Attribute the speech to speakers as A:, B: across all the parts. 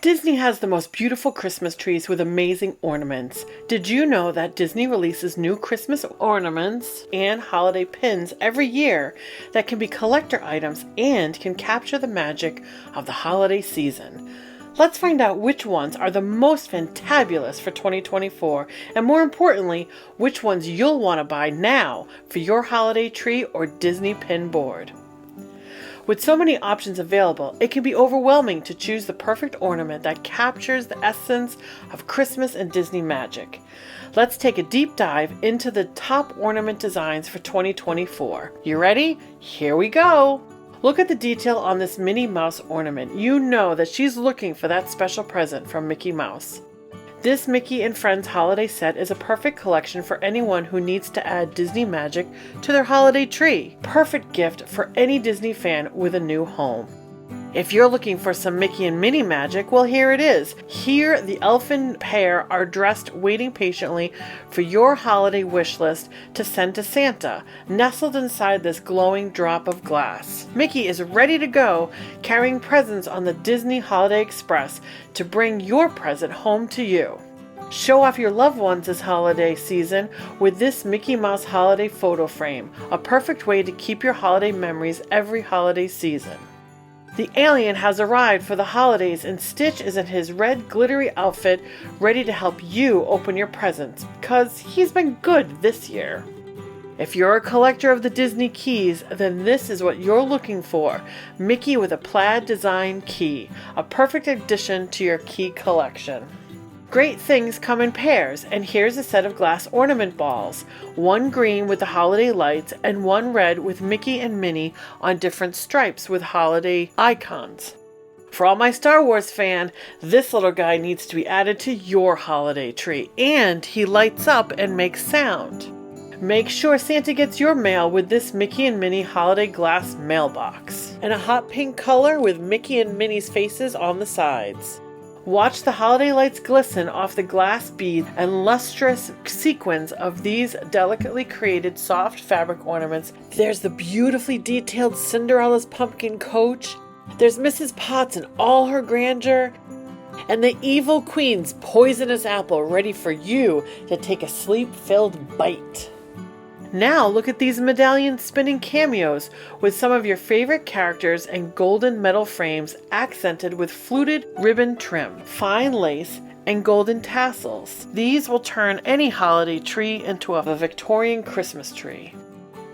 A: Disney has the most beautiful Christmas trees with amazing ornaments. Did you know that Disney releases new Christmas ornaments and holiday pins every year that can be collector items and can capture the magic of the holiday season? Let's find out which ones are the most fantabulous for 2024, and more importantly, which ones you'll want to buy now for your holiday tree or Disney pin board. With so many options available, it can be overwhelming to choose the perfect ornament that captures the essence of Christmas and Disney magic. Let's take a deep dive into the top ornament designs for 2024. You ready? Here we go! Look at the detail on this Minnie Mouse ornament. You know that she's looking for that special present from Mickey Mouse. This Mickey and Friends holiday set is a perfect collection for anyone who needs to add Disney magic to their holiday tree. Perfect gift for any Disney fan with a new home. If you're looking for some Mickey and Minnie magic, well, here it is. Here, the elfin pair are dressed, waiting patiently for your holiday wish list to send to Santa, nestled inside this glowing drop of glass. Mickey is ready to go, carrying presents on the Disney Holiday Express to bring your present home to you. Show off your loved ones this holiday season with this Mickey Mouse holiday photo frame, a perfect way to keep your holiday memories every holiday season. The alien has arrived for the holidays, and Stitch is in his red glittery outfit ready to help you open your presents because he's been good this year. If you're a collector of the Disney keys, then this is what you're looking for. Mickey with a plaid design key, a perfect addition to your key collection. Great things come in pairs, and here's a set of glass ornament balls. One green with the holiday lights and one red with Mickey and Minnie on different stripes with holiday icons. For all my Star Wars fan, this little guy needs to be added to your holiday tree, and he lights up and makes sound. Make sure Santa gets your mail with this Mickey and Minnie holiday glass mailbox, and a hot pink color with Mickey and Minnie's faces on the sides. Watch the holiday lights glisten off the glass beads and lustrous sequins of these delicately created soft fabric ornaments. There's the beautifully detailed Cinderella's pumpkin coach. There's Mrs. Potts in all her grandeur. And the evil queen's poisonous apple ready for you to take a sleep-filled bite. Now look at these medallion spinning cameos with some of your favorite characters and golden metal frames accented with fluted ribbon trim, fine lace, and golden tassels. These will turn any holiday tree into a Victorian Christmas tree.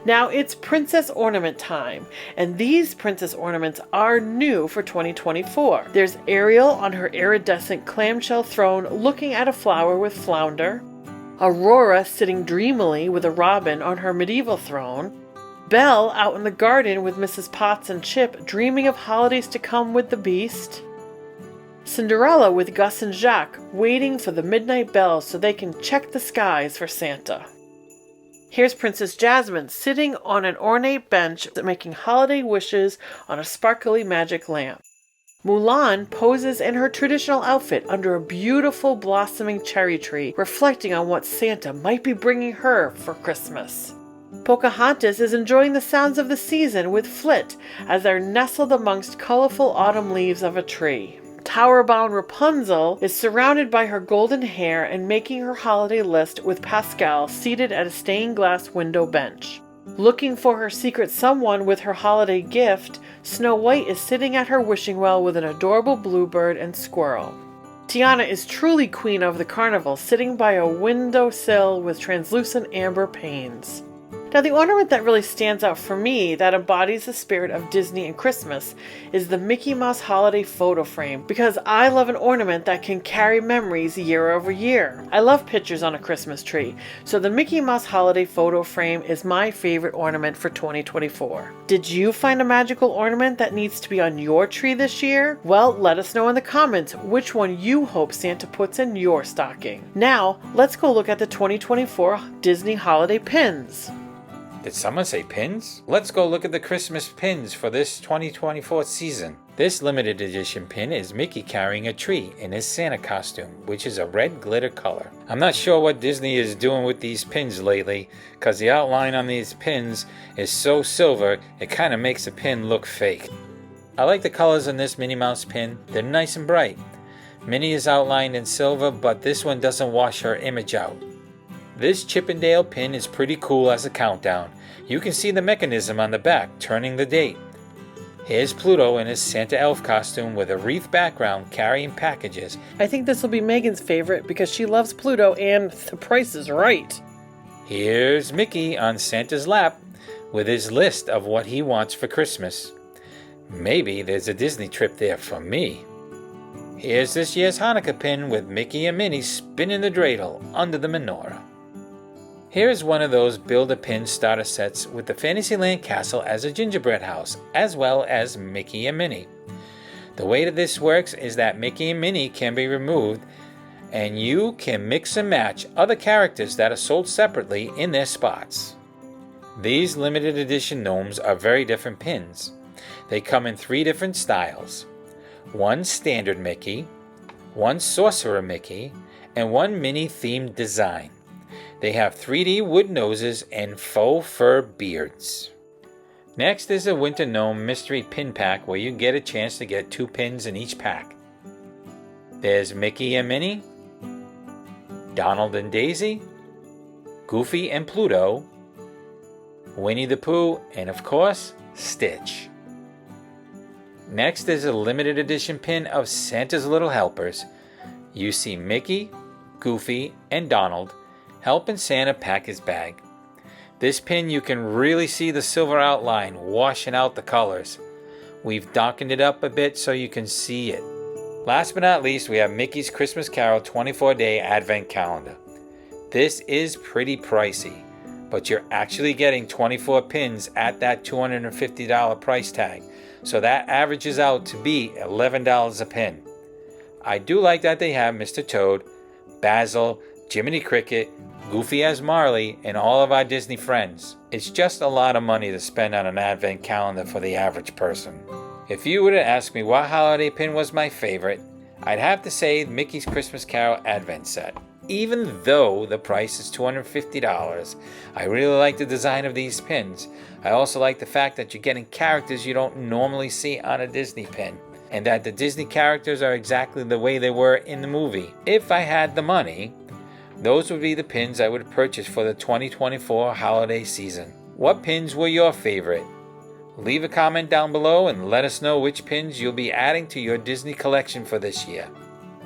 A: Now it's princess ornament time, and these princess ornaments are new for 2024. There's Ariel on her iridescent clamshell throne looking at a flower with flounder. Aurora sitting dreamily with a robin on her medieval throne. Belle out in the garden with Mrs. Potts and Chip dreaming of holidays to come with the Beast. Cinderella with Gus and Jacques waiting for the midnight bells so they can check the skies for Santa. Here's Princess Jasmine sitting on an ornate bench making holiday wishes on a sparkly magic lamp. Mulan poses in her traditional outfit under a beautiful blossoming cherry tree, reflecting on what Santa might be bringing her for Christmas. Pocahontas is enjoying the sounds of the season with Flit as they're nestled amongst colorful autumn leaves of a tree. Tower-bound Rapunzel is surrounded by her golden hair and making her holiday list with Pascal seated at a stained glass window bench. Looking for her secret someone with her holiday gift, Snow White is sitting at her wishing well with an adorable bluebird and squirrel. Tiana is truly queen of the carnival, sitting by a windowsill with translucent amber panes. Now the ornament that really stands out for me, that embodies the spirit of Disney and Christmas, is the Mickey Mouse holiday photo frame, because I love an ornament that can carry memories year over year. I love pictures on a Christmas tree, so the Mickey Mouse holiday photo frame is my favorite ornament for 2024. Did you find a magical ornament that needs to be on your tree this year? Well, let us know in the comments which one you hope Santa puts in your stocking. Now, let's go look at the 2024 Disney holiday pins.
B: Did someone say pins? Let's go look at the Christmas pins for this 2024 season. This limited edition pin is Mickey carrying a tree in his Santa costume, which is a red glitter color. I'm not sure what Disney is doing with these pins lately, because the outline on these pins is so silver, it kind of makes the pin look fake. I like the colors on this Minnie Mouse pin. They're nice and bright. Minnie is outlined in silver, but this one doesn't wash her image out. This Chippendale pin is pretty cool as a countdown. You can see the mechanism on the back turning the date. Here's Pluto in his Santa elf costume with a wreath background carrying packages.
A: I think this will be Megan's favorite because she loves Pluto and the price is right.
B: Here's Mickey on Santa's lap with his list of what he wants for Christmas. Maybe there's a Disney trip there for me. Here's this year's Hanukkah pin with Mickey and Minnie spinning the dreidel under the menorah. Here's one of those Build-A-Pin starter sets with the Fantasyland castle as a gingerbread house, as well as Mickey and Minnie. The way that this works is that Mickey and Minnie can be removed, and you can mix and match other characters that are sold separately in their spots. These limited edition gnomes are very different pins. They come in 3 different styles. One standard Mickey, one sorcerer Mickey, and one Minnie themed design. They have 3D wood noses and faux fur beards. Next is a Winter Gnome Mystery Pin Pack where you get a chance to get 2 pins in each pack. There's Mickey and Minnie, Donald and Daisy, Goofy and Pluto, Winnie the Pooh, and of course, Stitch. Next is a limited edition pin of Santa's Little Helpers. You see Mickey, Goofy, and Donald helping Santa pack his bag. This pin you can really see the silver outline washing out the colors. We've darkened it up a bit so you can see it. Last but not least, we have Mickey's Christmas Carol 24-day Advent Calendar. This is pretty pricey, but you're actually getting 24 pins at that $250 price tag, so that averages out to be $11 a pin. I do like that they have Mr. Toad, Basil, Jiminy Cricket, Goofy as Marley, and all of our Disney friends. It's just a lot of money to spend on an advent calendar for the average person. If you were to ask me what holiday pin was my favorite, I'd have to say Mickey's Christmas Carol Advent Set. Even though the price is $250, I really like the design of these pins. I also like the fact that you're getting characters you don't normally see on a Disney pin, and that the Disney characters are exactly the way they were in the movie. If I had the money, those would be the pins I would purchase for the 2024 holiday season. What pins were your favorite? Leave a comment down below and let us know which pins you'll be adding to your Disney collection for this year.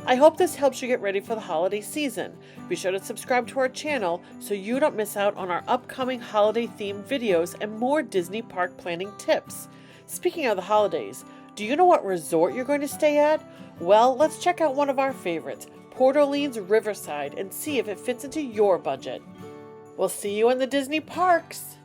A: I hope this helps you get ready for the holiday season. Be sure to subscribe to our channel so you don't miss out on our upcoming holiday themed videos and more Disney park planning tips. Speaking of the holidays, do you know what resort you're going to stay at? Well, let's check out one of our favorites, Port Orleans Riverside, and see if it fits into your budget. We'll see you in the Disney parks!